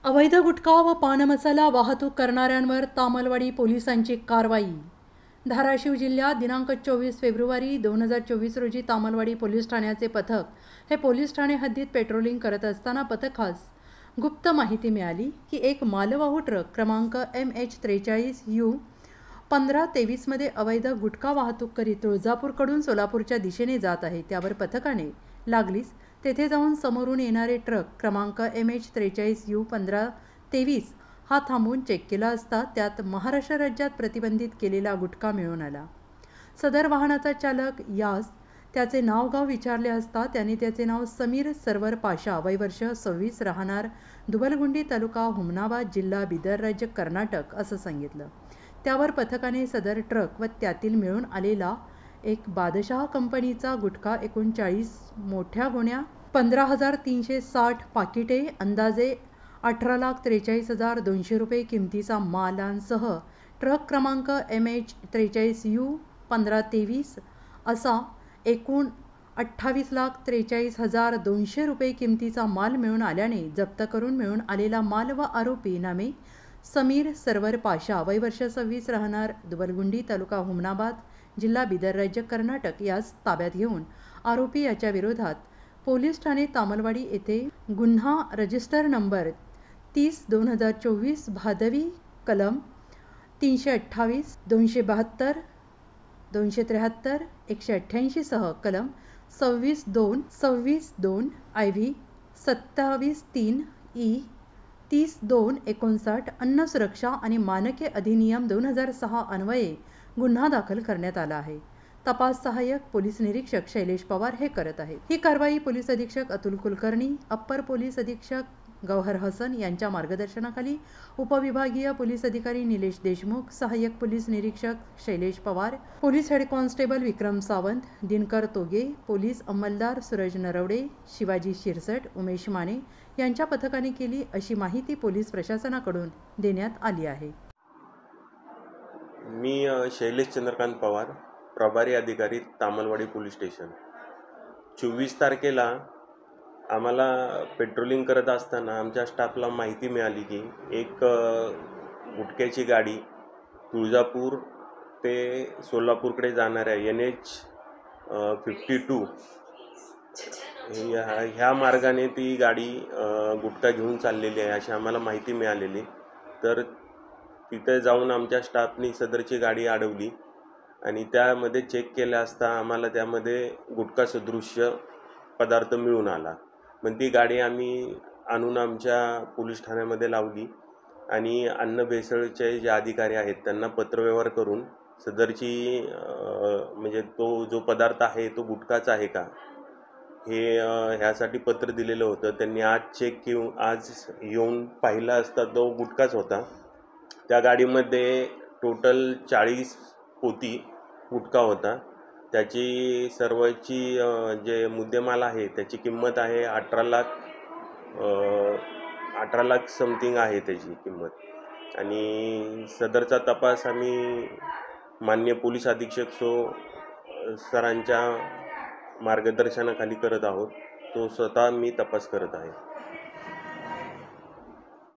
अवैध गुटखा व पान मसाला वाहतूक करणाऱ्यांवर तामलवाडी पोलिसांची कारवाई। धाराशिव जिल्ह्यात दिनांक 24 फेब्रुवारी 2024 रोजी तामलवाडी पोलीस ठाण्याचे पथक हे पोलीस ठाणे हद्दीत पेट्रोलिंग करत असताना पथकास गुप्त माहिती मिळाली की एक मालवाहू ट्रक क्रमांक MH43U 1523 मध्ये अवैध गुटखा वाहतूक करीत तुळजापूरकडून सोलापूरच्या दिशेने जात आहे। त्यावर पथकाने लागलीच तेथे जाऊन समोरून येणारे ट्रक क्रमांक MH43U 1523 हा थांबवून चेक केला असता त्यात महाराष्ट्र राज्यात प्रतिबंधित केलेला गुटखा मिळून आला। सदर वाहनाचा चालक यास त्याचे नाव गाव विचारले असता त्याने त्याचे नाव समीर सरवर पाशा वय वर्ष 26 राहणार दुबलगुंडी तालुका हुमनाबाद जिल्हा बिदर राज्य कर्नाटक असं सांगितलं। त्यावर पथकाने सदर ट्रक व त्यातील मिळून आलेला एक बादशाह कंपनीचा गुटखा 39 मोठ्या गोण्या 15,360 पाकिटे अंदाजे 18,43,200 रुपये किमतीचा मालांसह ट्रक क्रमांक MH43U 1523 असा एकूण 28,43,200 रुपये किमतीचा माल मिळून आल्याने जप्त करून मिळून आलेला माल व आरोपी नामे समीर सरवर पाशा वय वर्ष 26 राहणार दुबलगुंडी तालुका हुमनाबाद जिल्हा बिदर राज्य कर्नाटक यास ताब्यात घेऊन आरोपी याच्या विरोधात पोलीस ठाणे तामलवाडी येथे गुन्हा रजिस्टर नंबर 30/2024 भादवी कलम 328, 272, 273, 188 सह कलम 26/2 IV 27/3 E 30/2/59 अन्न सुरक्षा आणि मानके अधिनियम 2006 अन्वये गुन्हा दाखल करण्यात आला आहे। तपास सहाय्यक पोलीस निरीक्षक शैलेश पवार हे करत आहेत। ही कारवाई पोलीस अधीक्षक अतुल कुलकर्णी, अप्पर पोलीस अधीक्षक गौहर हसन यांच्या मार्गदर्शनाखाली उपविभागीय पोलीस अधिकारी निलेश देशमुख, सहाय्यक पोलीस निरीक्षक Shailesh Pawar, police head constable Vikram Sawant, Dinkar Toge, police अंमलदार सूरज नरवडे, शिवाजी शिरसट, उमेश माने यांच्या पथकाने केली अशी माहिती पोलीस प्रशासनाकडून देण्यात आली आहे। मी शैलेश चंद्रकांत पवार, प्रभारी अधिकारी तामलवाडी पोलीस स्टेशन। 24 तारखेला आम्हाला पेट्रोलिंग करत असताना आमच्या स्टाफला माहिती मिळाली की एक गुटख्याची गाडी तुळजापूर ते सोलापूरकडे जाणाऱ्या NH52 ह्या मार्गाने ती गाडी गुटखा घेऊन चाललेली आहे अशी आम्हाला माहिती मिळालेली। तर तिथे जाऊन आमच्या स्टाफनी सदरची गाडी अडवली आणि त्यामध्ये चेक केलं असता आम्हाला त्यामध्ये गुटखा सदृश्य पदार्थ मिळून आला। पण ती गाडी आम्ही आणून आमच्या पोलीस ठाण्यामध्ये लावली आणि अन्न भेसळचे जे अधिकारी आहेत त्यांना पत्रव्यवहार करून सदरची म्हणजे तो जो पदार्थ आहे तो गुटखाच आहे का हे ह्यासाठी पत्र दिलेलं होतं। त्यांनी आज येऊन पाहिला असता तो गुटखाच होता। त्या गाडीमध्ये टोटल 40 पोती गुटखा होता। त्याची सर्वची जे मुद्देमाल आहे त्याची किंमत आहे 18 लाख समथिंग आहे त्याची किंमत। आणि सदरचा तपास आम्ही माननीय पोलीस अधीक्षक सरांच्या मार्गदर्शनाखाली करत आहोत। तो स्वतः मी तपास करत आहे।